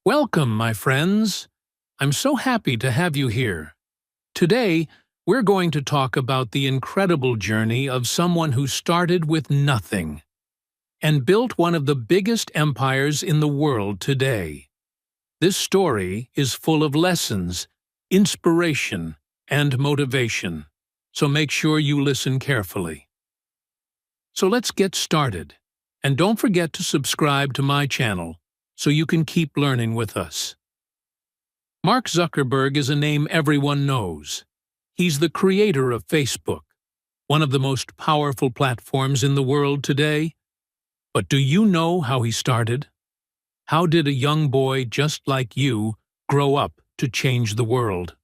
Welcome, my friends. I'm so happy to have you here. Today, we're going to talk about the incredible journey of someone who started with nothing and built one of the biggest empires in the world today. This story is full of lessons, inspiration, and motivation, so make sure you listen carefully. So let's get started, and don't forget to subscribe to my channel so you can keep learning with us. Mark Zuckerberg is a name everyone knows. He's the creator of Facebook, one of the most powerful platforms in the world today. But do you know how he started? How did a young boy just like you grow up to change the world?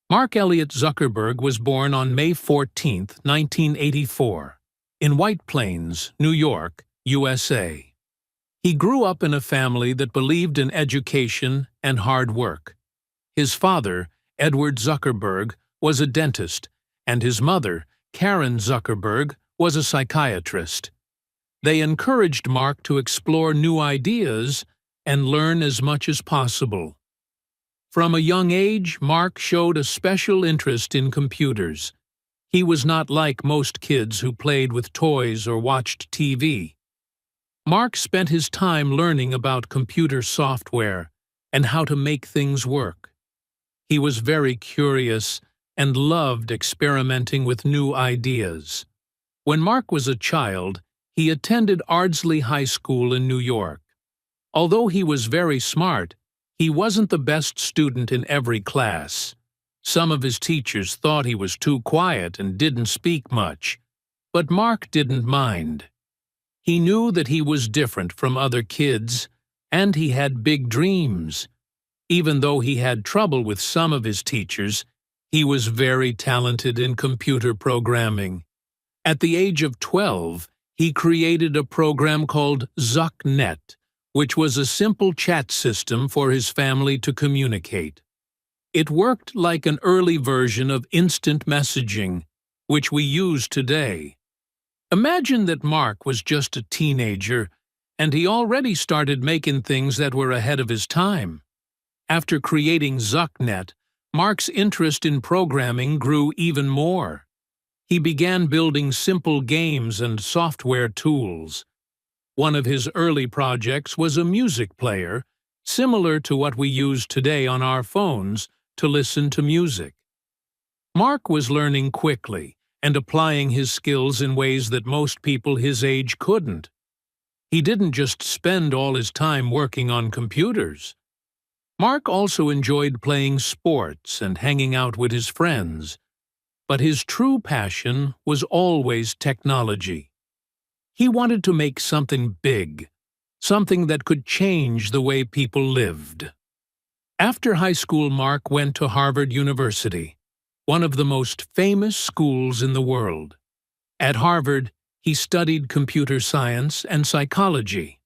Mark Elliott Zuckerberg was born on May 14, 1984, in White Plains, New York, USA. He grew up in a family that believed in education and hard work. His father, Edward Zuckerberg, was a dentist, and his mother, Karen Zuckerberg, was a psychiatrist. They encouraged Mark to explore new ideas and learn as much as possible. From a young age, Mark showed a special interest in computers. He was not like most kids who played with toys or watched TV. Mark spent his time learning about computer software and how to make things work. He was very curious and loved experimenting with new ideas. When Mark was a child, he attended Ardsley High School in New York. Although he was very smart, he wasn't the best student in every class. Some of his teachers thought he was too quiet and didn't speak much, but Mark didn't mind. He knew that he was different from other kids, and he had big dreams. Even though he had trouble with some of his teachers, he was very talented in computer programming. At the age of 12, he created a program called ZuckNet, which was a simple chat system for his family to communicate. It worked like an early version of instant messaging, which we use today. Imagine that Mark was just a teenager, and he already started making things that were ahead of his time. After creating ZuckNet, Mark's interest in programming grew even more. He began building simple games and software tools. One of his early projects was a music player, similar to what we use today on our phones to listen to music. Mark was learning quickly and applying his skills in ways that most people his age couldn't. He didn't just spend all his time working on computers. Mark also enjoyed playing sports and hanging out with his friends, but his true passion was always technology. He wanted to make something big, something that could change the way people lived. After high school, Mark went to Harvard University, one of the most famous schools in the world. At Harvard, he studied computer science and psychology.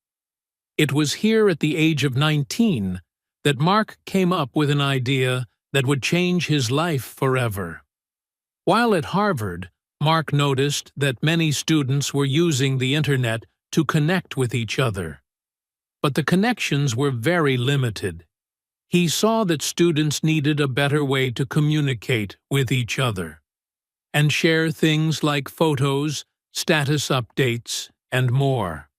It was here at the age of 19 that Mark came up with an idea that would change his life forever. While at Harvard, Mark noticed that many students were using the internet to connect with each other. But the connections were very limited. He saw that students needed a better way to communicate with each other and share things like photos, status updates, and more.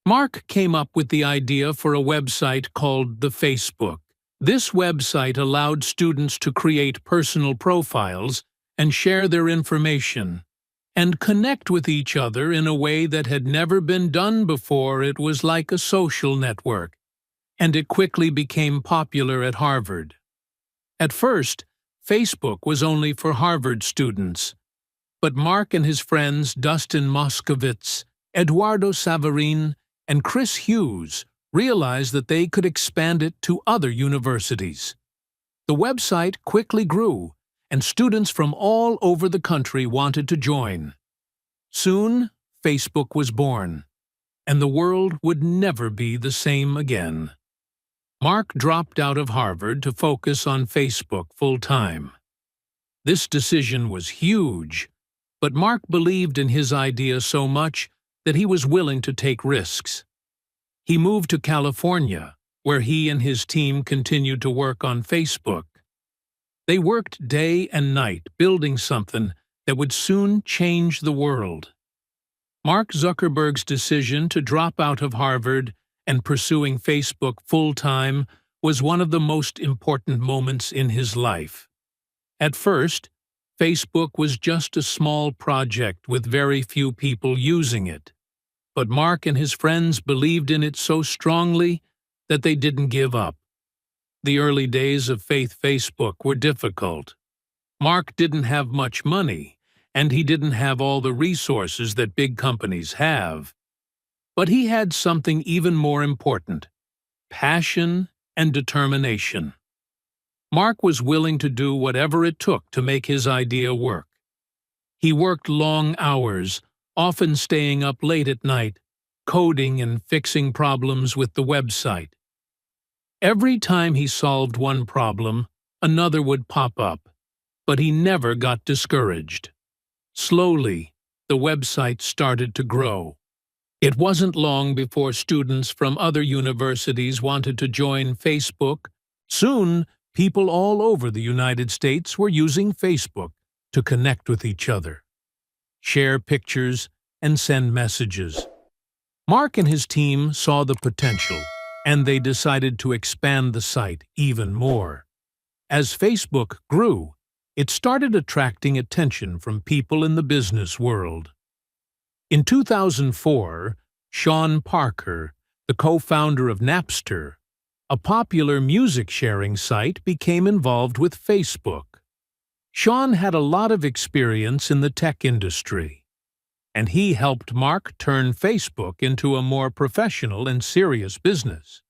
Mark came up with the idea for a website called the Facebook. This website allowed students to create personal profiles and share their information and connect with each other in a way that had never been done before. It was like a social network, and it quickly became popular at Harvard. At first, Facebook was only for Harvard students, but Mark and his friends Dustin Moskovitz, Eduardo Savarine, and Chris Hughes realized that they could expand it to other universities. The website quickly grew, and students from all over the country wanted to join. Soon, Facebook was born, and the world would never be the same again. Mark dropped out of Harvard to focus on Facebook full-time. This decision was huge, but Mark believed in his idea so much that he was willing to take risks. He moved to California, where he and his team continued to work on Facebook. They worked day and night building something that would soon change the world. Mark Zuckerberg's decision to drop out of Harvard and pursuing Facebook full-time was one of the most important moments in his life. At first, Facebook was just a small project with very few people using it. But Mark and his friends believed in it so strongly that they didn't give up. The early days of Facebook were difficult. Mark didn't have much money, and he didn't have all the resources that big companies have. But he had something even more important: passion and determination. Mark was willing to do whatever it took to make his idea work. He worked long hours, often staying up late at night, coding and fixing problems with the website. Every time he solved one problem, another would pop up, but he never got discouraged. Slowly, the website started to grow. It wasn't long before students from other universities wanted to join Facebook. Soon, people all over the United States were using Facebook to connect with each other, share pictures, and send messages. Mark and his team saw the potential, and they decided to expand the site even more. As Facebook grew, it started attracting attention from people in the business world. In 2004, Sean Parker, the co-founder of Napster, a popular music-sharing site, became involved with Facebook. Sean had a lot of experience in the tech industry, and he helped Mark turn Facebook into a more professional and serious business.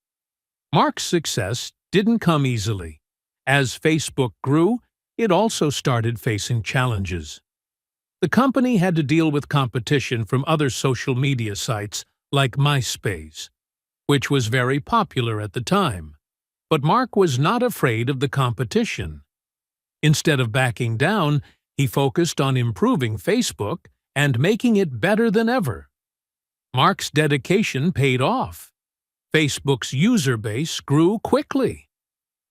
Mark's success didn't come easily. As Facebook grew, it also started facing challenges. The company had to deal with competition from other social media sites like MySpace, which was very popular at the time. But Mark was not afraid of the competition. Instead of backing down, he focused on improving Facebook and making it better than ever. Mark's dedication paid off. Facebook's user base grew quickly,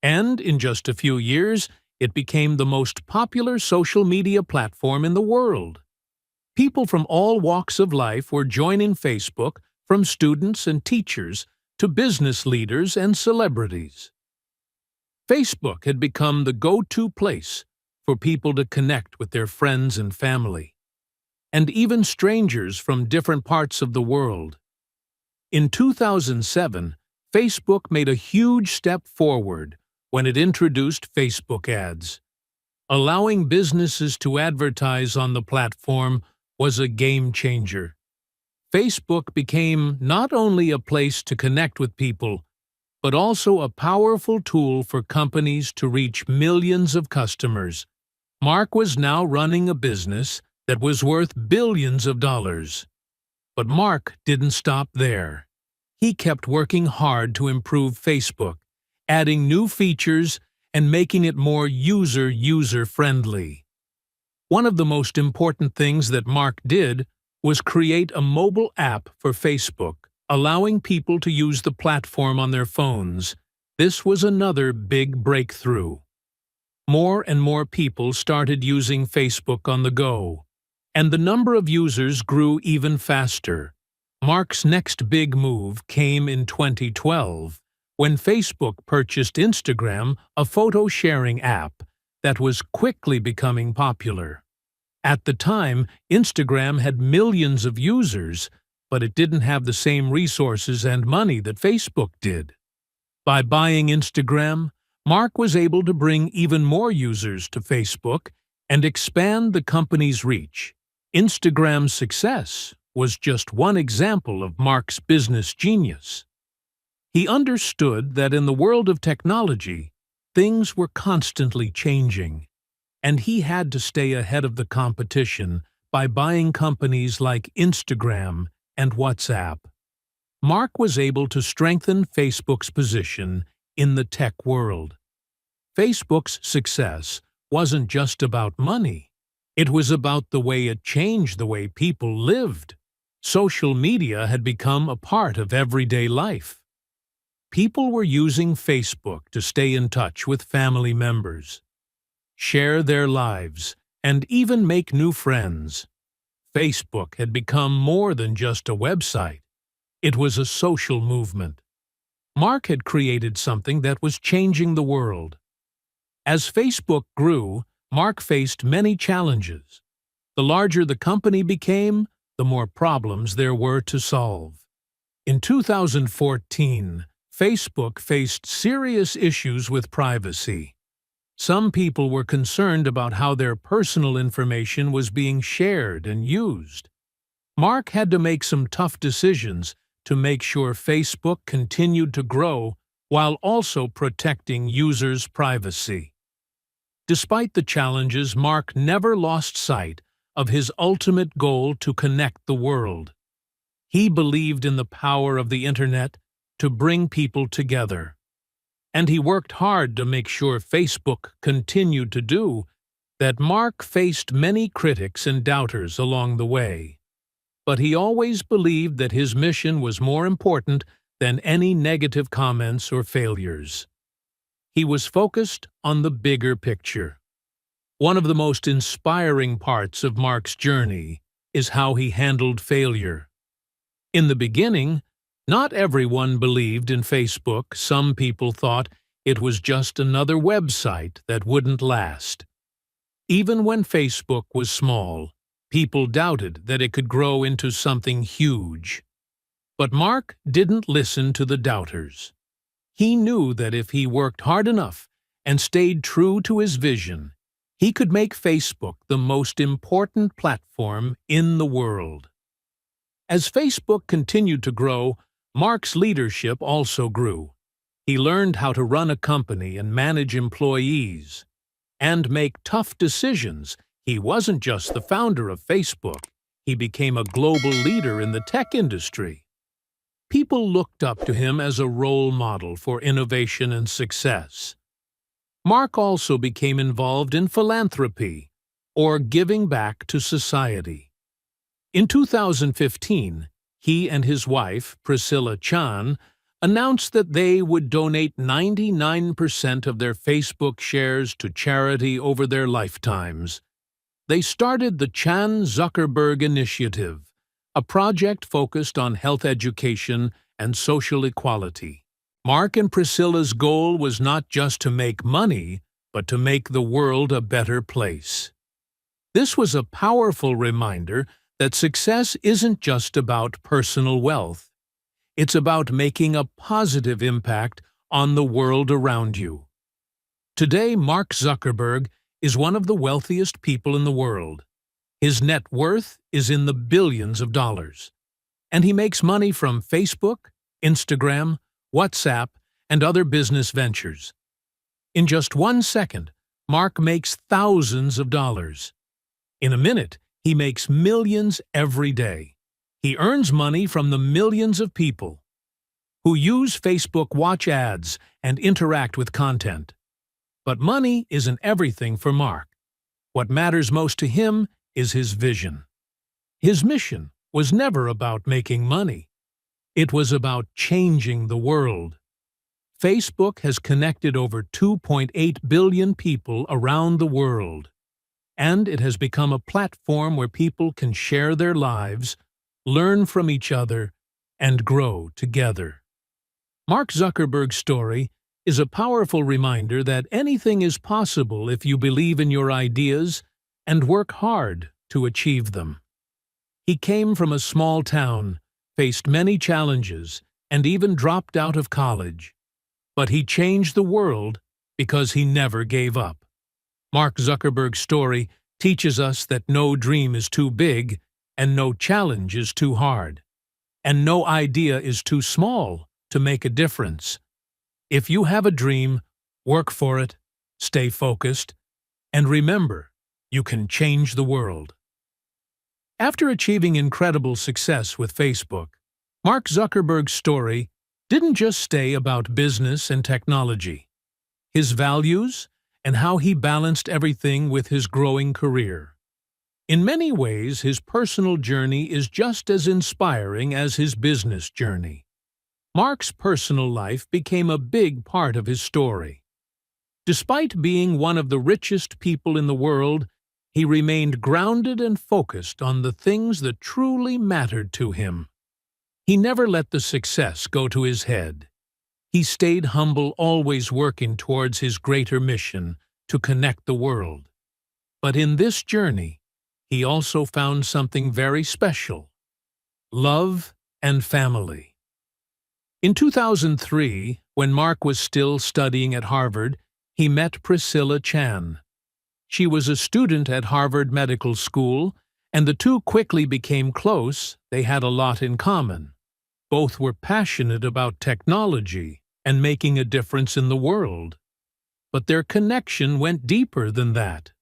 and in just a few years, it became the most popular social media platform in the world. People from all walks of life were joining Facebook, from students and teachers to business leaders and celebrities. Facebook had become the go-to place for people to connect with their friends and family, and even strangers from different parts of the world. In 2007, Facebook made a huge step forward when it introduced Facebook ads. Allowing businesses to advertise on the platform was a game changer. Facebook became not only a place to connect with people, but also a powerful tool for companies to reach millions of customers. Mark was now running a business that was worth billions of dollars. But Mark didn't stop there. He kept working hard to improve Facebook, adding new features and making it more user-friendly. One of the most important things that Mark did was create a mobile app for Facebook, allowing people to use the platform on their phones. This was another big breakthrough. More and more people started using Facebook on the go, and the number of users grew even faster. Mark's next big move came in 2012, when Facebook purchased Instagram, a photo-sharing app that was quickly becoming popular. At the time, Instagram had millions of users, but it didn't have the same resources and money that Facebook did. By buying Instagram, Mark was able to bring even more users to Facebook and expand the company's reach. Instagram's success was just one example of Mark's business genius. He understood that in the world of technology, things were constantly changing, and he had to stay ahead of the competition by buying companies like Instagram and WhatsApp. Mark was able to strengthen Facebook's position in the tech world. Facebook's success wasn't just about money. It was about the way it changed the way people lived. Social media had become a part of everyday life. People were using Facebook to stay in touch with family members, share their lives, and even make new friends. Facebook had become more than just a website. It was a social movement. Mark had created something that was changing the world. As Facebook grew, Mark faced many challenges. The larger the company became, the more problems there were to solve. In 2014, Facebook faced serious issues with privacy. Some people were concerned about how their personal information was being shared and used. Mark had to make some tough decisions to make sure Facebook continued to grow while also protecting users' privacy. Despite the challenges, Mark never lost sight of his ultimate goal to connect the world. He believed in the power of the Internet to bring people together. And he worked hard to make sure Facebook continued to do that. Mark faced many critics and doubters along the way. But he always believed that his mission was more important than any negative comments or failures. He was focused on the bigger picture. One of the most inspiring parts of Mark's journey is how he handled failure. In the beginning, not everyone believed in Facebook. Some people thought it was just another website that wouldn't last. Even when Facebook was small, people doubted that it could grow into something huge. But Mark didn't listen to the doubters. He knew that if he worked hard enough and stayed true to his vision, he could make Facebook the most important platform in the world. As Facebook continued to grow, Mark's leadership also grew. He learned how to run a company and manage employees, and make tough decisions. He wasn't just the founder of Facebook, he became a global leader in the tech industry. People looked up to him as a role model for innovation and success. Mark also became involved in philanthropy, or giving back to society. In 2015, he and his wife, Priscilla Chan, announced that they would donate 99% of their Facebook shares to charity over their lifetimes. They started the Chan-Zuckerberg Initiative, a project focused on health education and social equality. Mark and Priscilla's goal was not just to make money, but to make the world a better place. This was a powerful reminder that success isn't just about personal wealth. It's about making a positive impact on the world around you. Today, Mark Zuckerberg is one of the wealthiest people in the world. His net worth is in the billions of dollars. And he makes money from Facebook, Instagram, WhatsApp, and other business ventures. In just 1 second, Mark makes thousands of dollars. In a minute, he makes millions every day. He earns money from the millions of people who use Facebook Watch ads and interact with content. But money isn't everything for Mark. What matters most to him is his vision. His mission was never about making money. It was about changing the world. Facebook has connected over 2.8 billion people around the world, and it has become a platform where people can share their lives, learn from each other, and grow together. Mark Zuckerberg's story is a powerful reminder that anything is possible if you believe in your ideas and work hard to achieve them. He came from a small town, faced many challenges, and even dropped out of college. But he changed the world because he never gave up. Mark Zuckerberg's story teaches us that no dream is too big, and no challenge is too hard, and no idea is too small to make a difference. If you have a dream, work for it, stay focused, and remember, you can change the world. After achieving incredible success with Facebook, Mark Zuckerberg's story didn't just stay about business and technology. His values and how he balanced everything with his growing career. In many ways, his personal journey is just as inspiring as his business journey. Mark's personal life became a big part of his story. Despite being one of the richest people in the world, he remained grounded and focused on the things that truly mattered to him. He never let the success go to his head. He stayed humble, always working towards his greater mission to connect the world. But in this journey, he also found something very special: love and family. In 2003, when Mark was still studying at Harvard, he met Priscilla Chan. She was a student at Harvard Medical School, and the two quickly became close. They had a lot in common. Both were passionate about technology and making a difference in the world. But their connection went deeper than that.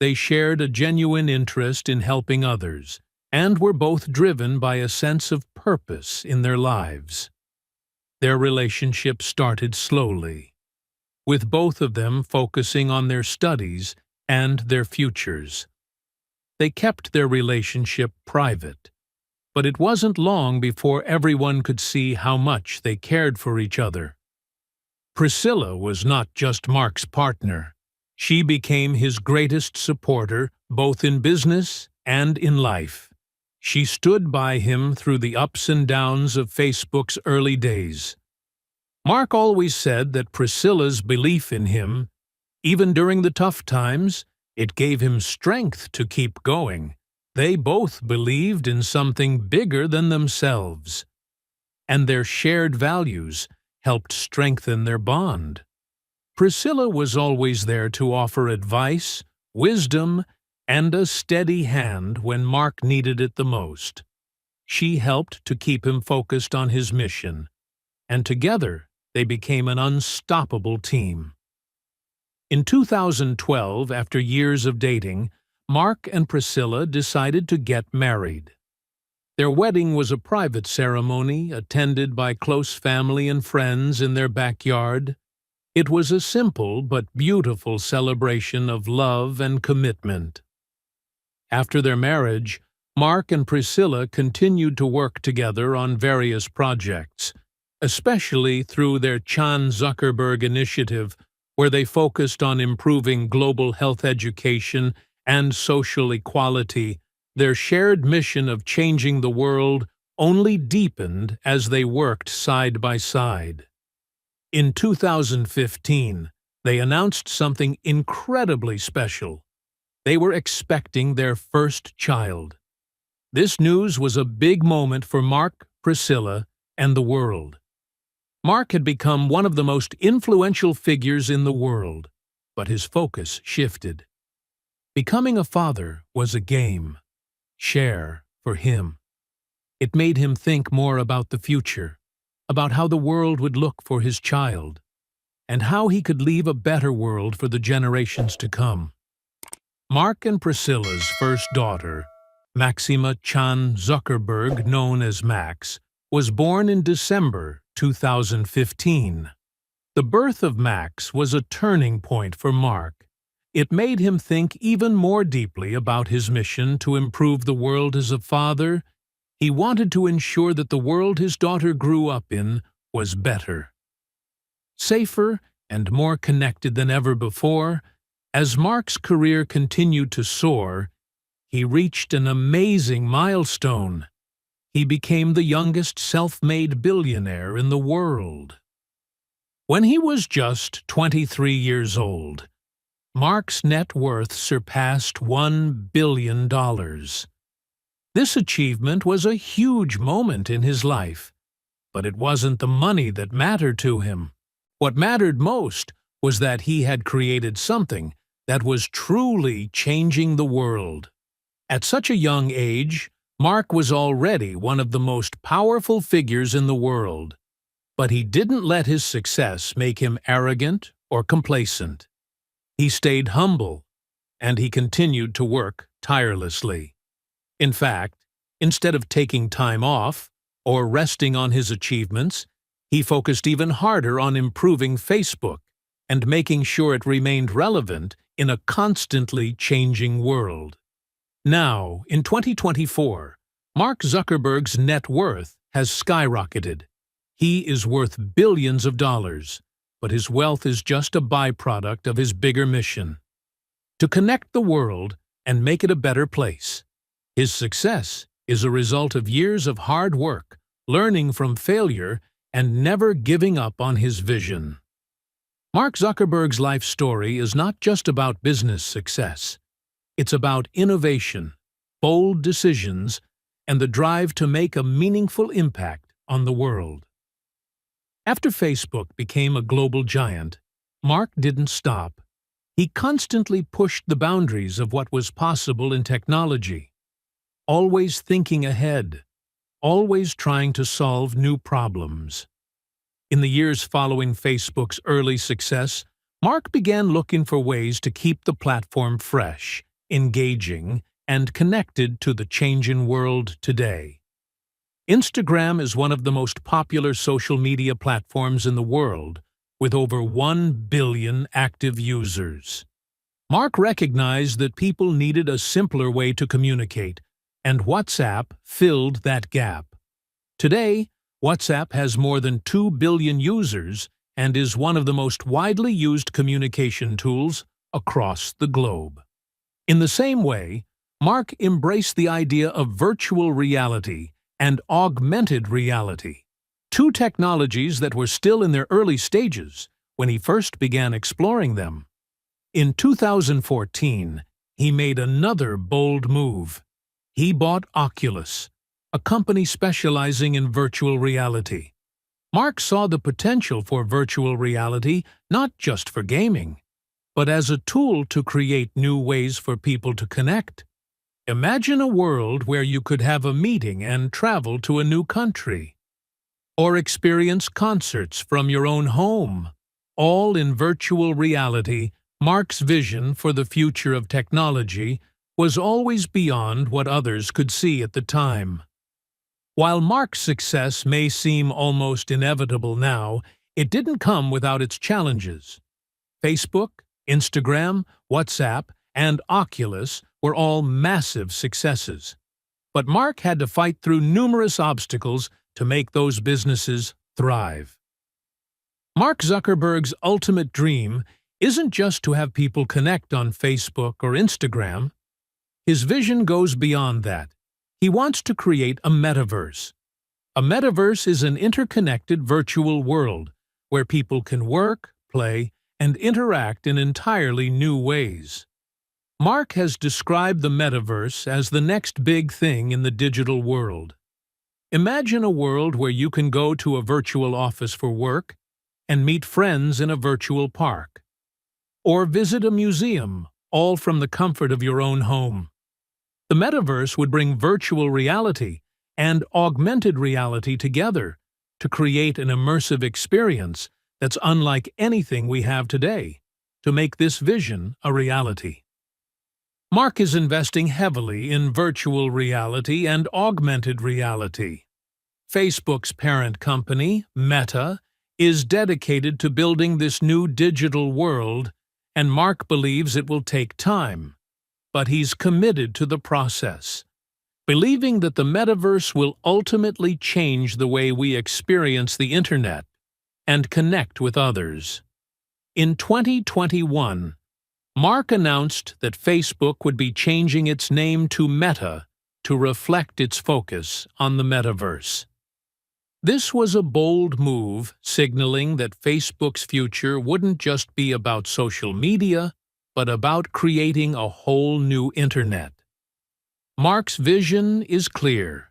They shared a genuine interest in helping others, and were both driven by a sense of purpose in their lives. Their relationship started slowly, with both of them focusing on their studies and their futures. They kept their relationship private, but it wasn't long before everyone could see how much they cared for each other. Priscilla was not just Mark's partner. She became his greatest supporter, both in business and in life. She stood by him through the ups and downs of Facebook's early days. Mark always said that Priscilla's belief in him, even during the tough times, it gave him strength to keep going. They both believed in something bigger than themselves, and their shared values helped strengthen their bond. Priscilla was always there to offer advice, wisdom, and a steady hand when Mark needed it the most. She helped to keep him focused on his mission, and together they became an unstoppable team. In 2012, after years of dating, Mark and Priscilla decided to get married. Their wedding was a private ceremony attended by close family and friends in their backyard. It was a simple but beautiful celebration of love and commitment. After their marriage, Mark and Priscilla continued to work together on various projects, especially through their Chan Zuckerberg initiative, where they focused on improving global health education and social equality. Their shared mission of changing the world only deepened as they worked side by side. In 2015, they announced something incredibly special. They were expecting their first child. This news was a big moment for Mark, Priscilla, and the world. Mark had become one of the most influential figures in the world, but his focus shifted. Becoming a father was a game. Share for him. It made him think more about the future, about how the world would look for his child, and how he could leave a better world for the generations to come. Mark and Priscilla's first daughter, Maxima Chan Zuckerberg, known as Max, was born in December 2015. The birth of Max was a turning point for Mark. It made him think even more deeply about his mission to improve the world as a father. He wanted to ensure that the world his daughter grew up in was better, safer, and more connected than ever before. As Mark's career continued to soar, he reached an amazing milestone. He became the youngest self-made billionaire in the world. When he was just 23 years old, Mark's net worth surpassed $1 billion. This achievement was a huge moment in his life, but it wasn't the money that mattered to him. What mattered most was that he had created something that was truly changing the world. At such a young age, Mark was already one of the most powerful figures in the world, but he didn't let his success make him arrogant or complacent. He stayed humble, and he continued to work tirelessly. In fact, instead of taking time off or resting on his achievements, he focused even harder on improving Facebook and making sure it remained relevant in a constantly changing world. Now, in 2024, Mark Zuckerberg's net worth has skyrocketed. He is worth billions of dollars, but his wealth is just a byproduct of his bigger mission: to connect the world and make it a better place. His success is a result of years of hard work, learning from failure, and never giving up on his vision. Mark Zuckerberg's life story is not just about business success. It's about innovation, bold decisions, and the drive to make a meaningful impact on the world. After Facebook became a global giant, Mark didn't stop. He constantly pushed the boundaries of what was possible in technology, always thinking ahead, always trying to solve new problems. In the years following Facebook's early success, Mark began looking for ways to keep the platform fresh, engaging, and connected to the changing world today. Instagram is one of the most popular social media platforms in the world, with over 1 billion active users. Mark recognized that people needed a simpler way to communicate, and WhatsApp filled that gap. Today, WhatsApp has more than 2 billion users and is one of the most widely used communication tools across the globe. In the same way, Mark embraced the idea of virtual reality and augmented reality, two technologies that were still in their early stages when he first began exploring them. In 2014, he made another bold move. He bought Oculus, a company specializing in virtual reality. Mark saw the potential for virtual reality not just for gaming, but as a tool to create new ways for people to connect. Imagine a world where you could have a meeting and travel to a new country, or experience concerts from your own home, all in virtual reality. Mark's vision for the future of technology was always beyond what others could see at the time. While Mark's success may seem almost inevitable now, it didn't come without its challenges. Facebook, Instagram, WhatsApp, and Oculus were all massive successes. But Mark had to fight through numerous obstacles to make those businesses thrive. Mark Zuckerberg's ultimate dream isn't just to have people connect on Facebook or Instagram. His vision goes beyond that. He wants to create a metaverse. A metaverse is an interconnected virtual world where people can work, play, and interact in entirely new ways. Mark has described the metaverse as the next big thing in the digital world. Imagine a world where you can go to a virtual office for work and meet friends in a virtual park, or visit a museum, all from the comfort of your own home. The metaverse would bring virtual reality and augmented reality together to create an immersive experience that's unlike anything we have today, to make this vision a reality. Mark is investing heavily in virtual reality and augmented reality. Facebook's parent company, Meta, is dedicated to building this new digital world, and Mark believes it will take time. But he's committed to the process, believing that the metaverse will ultimately change the way we experience the internet and connect with others. In 2021, Mark announced that Facebook would be changing its name to Meta to reflect its focus on the metaverse. This was a bold move, signaling that Facebook's future wouldn't just be about social media, but about creating a whole new internet. Mark's vision is clear.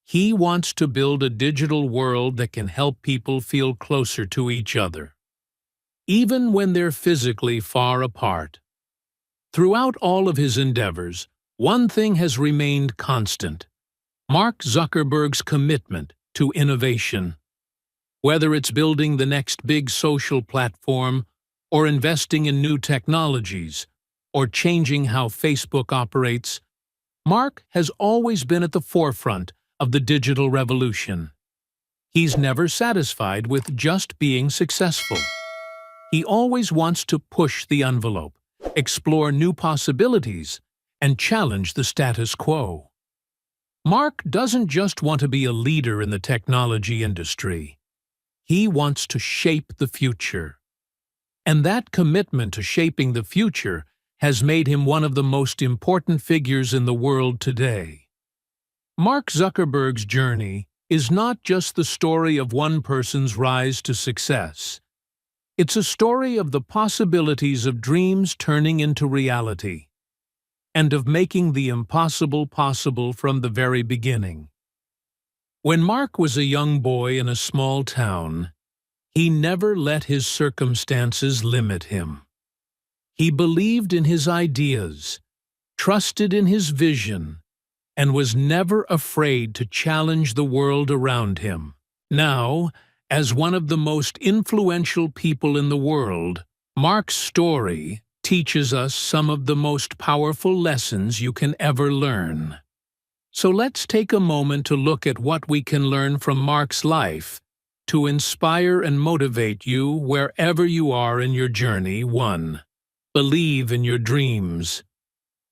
He wants to build a digital world that can help people feel closer to each other, even when they're physically far apart. Throughout all of his endeavors, one thing has remained constant: Mark Zuckerberg's commitment to innovation. Whether it's building the next big social platform, or investing in new technologies, or changing how Facebook operates, Mark has always been at the forefront of the digital revolution. He's never satisfied with just being successful. He always wants to push the envelope, explore new possibilities, and challenge the status quo. Mark doesn't just want to be a leader in the technology industry. He wants to shape the future. And that commitment to shaping the future has made him one of the most important figures in the world today. Mark Zuckerberg's journey is not just the story of one person's rise to success. It's a story of the possibilities of dreams turning into reality, and of making the impossible possible from the very beginning. When Mark was a young boy in a small town, he never let his circumstances limit him. He believed in his ideas, trusted in his vision, and was never afraid to challenge the world around him. Now, as one of the most influential people in the world, Mark's story teaches us some of the most powerful lessons you can ever learn. So let's take a moment to look at what we can learn from Mark's life to inspire and motivate you wherever you are in your journey. 1. Believe in your dreams.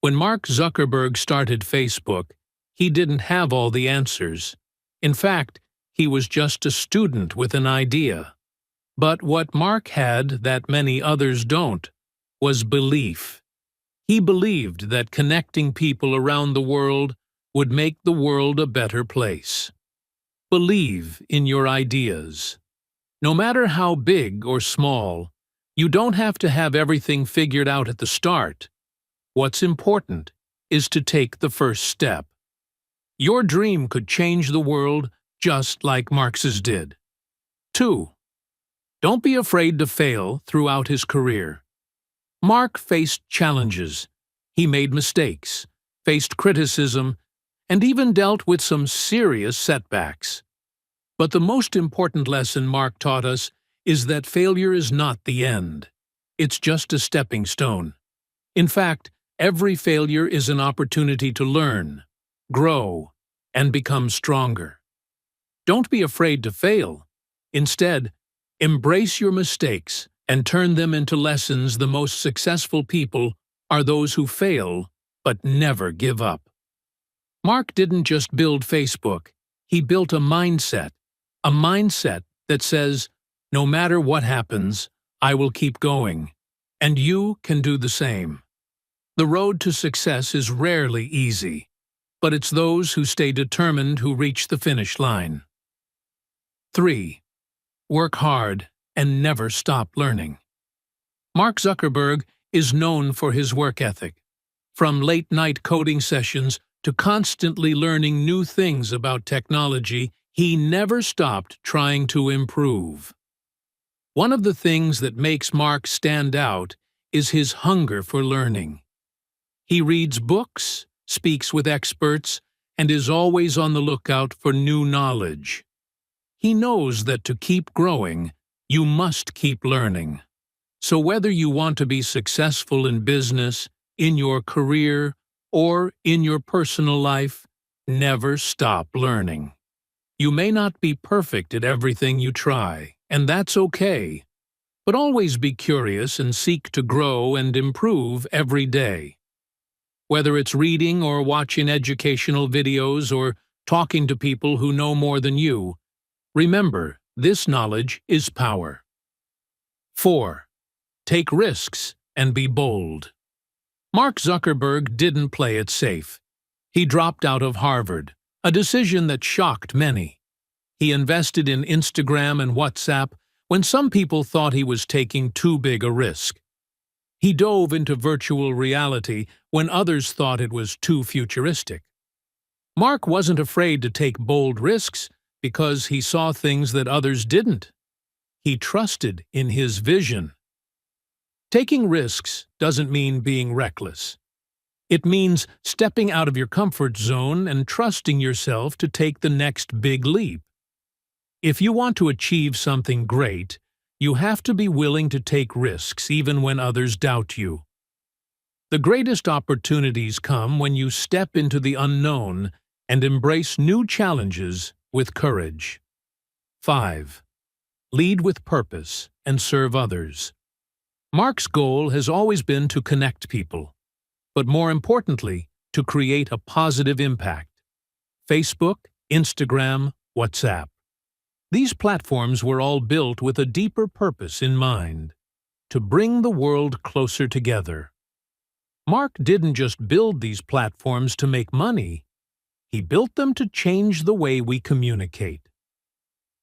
When Mark Zuckerberg started Facebook, he didn't have all the answers. In fact, he was just a student with an idea. But what Mark had that many others don't was belief. He believed that connecting people around the world would make the world a better place. Believe in your ideas. No matter how big or small, you don't have to have everything figured out at the start. What's important is to take the first step. Your dream could change the world just like Marx's did. 2. Don't be afraid to fail throughout his career. Mark faced challenges. He made mistakes, faced criticism, and even dealt with some serious setbacks. But the most important lesson Mark taught us is that failure is not the end. It's just a stepping stone. In fact, every failure is an opportunity to learn, grow, and become stronger. Don't be afraid to fail. Instead, embrace your mistakes and turn them into lessons. The most successful people are those who fail but never give up. Mark didn't just build Facebook, he built a mindset that says, no matter what happens, I will keep going, and you can do the same. The road to success is rarely easy, but it's those who stay determined who reach the finish line. 3. Work hard and never stop learning. Mark Zuckerberg is known for his work ethic. From late-night coding sessions to constantly learning new things about technology, he never stopped trying to improve. One of the things that makes Mark stand out is his hunger for learning. He reads books, speaks with experts, and is always on the lookout for new knowledge. He knows that to keep growing, you must keep learning. So whether you want to be successful in business, in your career, or in your personal life, never stop learning. You may not be perfect at everything you try, and that's okay. But always be curious and seek to grow and improve every day. Whether it's reading or watching educational videos or talking to people who know more than you, remember, this knowledge is power. 4. Take risks and be bold. Mark Zuckerberg didn't play it safe. He dropped out of Harvard, a decision that shocked many. He invested in Instagram and WhatsApp when some people thought he was taking too big a risk. He dove into virtual reality when others thought it was too futuristic. Mark wasn't afraid to take bold risks because he saw things that others didn't. He trusted in his vision. Taking risks doesn't mean being reckless. It means stepping out of your comfort zone and trusting yourself to take the next big leap. If you want to achieve something great, you have to be willing to take risks even when others doubt you. The greatest opportunities come when you step into the unknown and embrace new challenges with courage. 5. Lead with purpose and serve others. Mark's goal has always been to connect people, but more importantly, to create a positive impact. Facebook, Instagram, WhatsApp. These platforms were all built with a deeper purpose in mind: to bring the world closer together. Mark didn't just build these platforms to make money, he built them to change the way we communicate,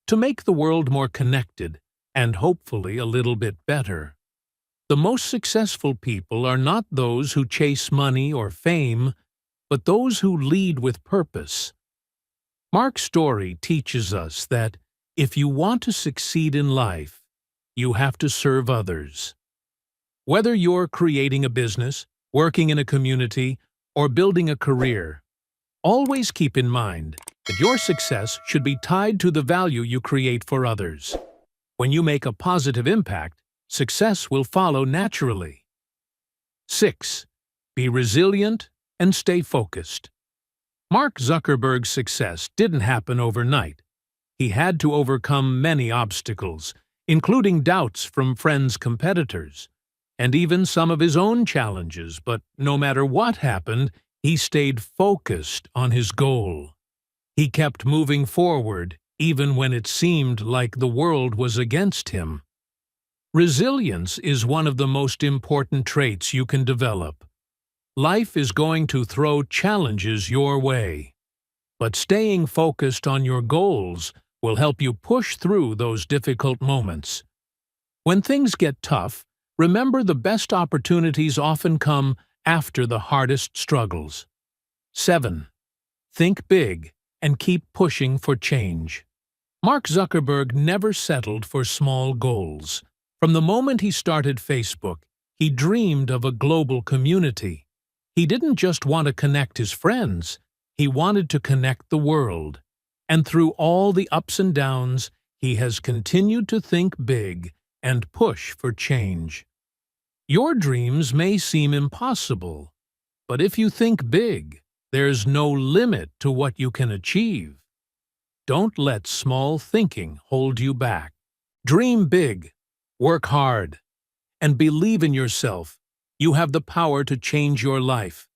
to make the world more connected and hopefully a little bit better. The most successful people are not those who chase money or fame, but those who lead with purpose. Mark's story teaches us that if you want to succeed in life, you have to serve others. Whether you're creating a business, working in a community, or building a career, always keep in mind that your success should be tied to the value you create for others. When you make a positive impact, success will follow naturally. 6. Be resilient and stay focused. Mark Zuckerberg's success didn't happen overnight. He had to overcome many obstacles, including doubts from friends' competitors, and even some of his own challenges, but no matter what happened, he stayed focused on his goal. He kept moving forward, even when it seemed like the world was against him. Resilience is one of the most important traits you can develop. Life is going to throw challenges your way, but staying focused on your goals will help you push through those difficult moments. When things get tough, remember the best opportunities often come after the hardest struggles. 7. Think big and keep pushing for change. Mark Zuckerberg never settled for small goals. From the moment he started Facebook, he dreamed of a global community. He didn't just want to connect his friends, he wanted to connect the world. And through all the ups and downs, he has continued to think big and push for change. Your dreams may seem impossible, but if you think big, there's no limit to what you can achieve. Don't let small thinking hold you back. Dream big, work hard, and believe in yourself. You have the power to change your life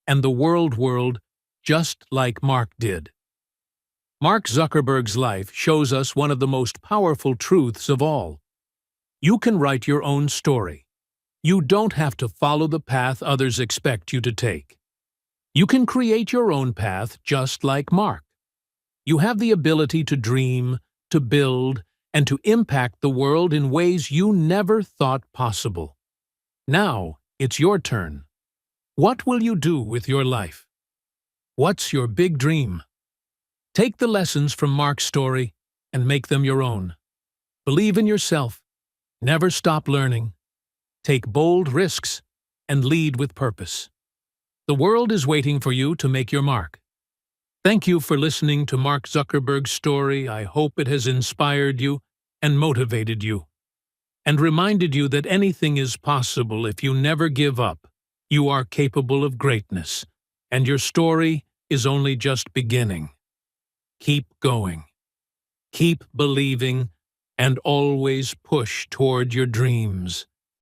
and the world just like Mark did. Mark Zuckerberg's life shows us one of the most powerful truths of all. You can write your own story. You don't have to follow the path others expect you to take. You can create your own path just like Mark. You have the ability to dream, to build, and to impact the world in ways you never thought possible. Now, it's your turn. What will you do with your life? What's your big dream? Take the lessons from Mark's story and make them your own. Believe in yourself. Never stop learning. Take bold risks and lead with purpose. The world is waiting for you to make your mark. Thank you for listening to Mark Zuckerberg's story. I hope it has inspired you and motivated you, and reminded you that anything is possible if you never give up. You are capable of greatness, and your story is only just beginning. Keep going. Keep believing, and always push toward your dreams.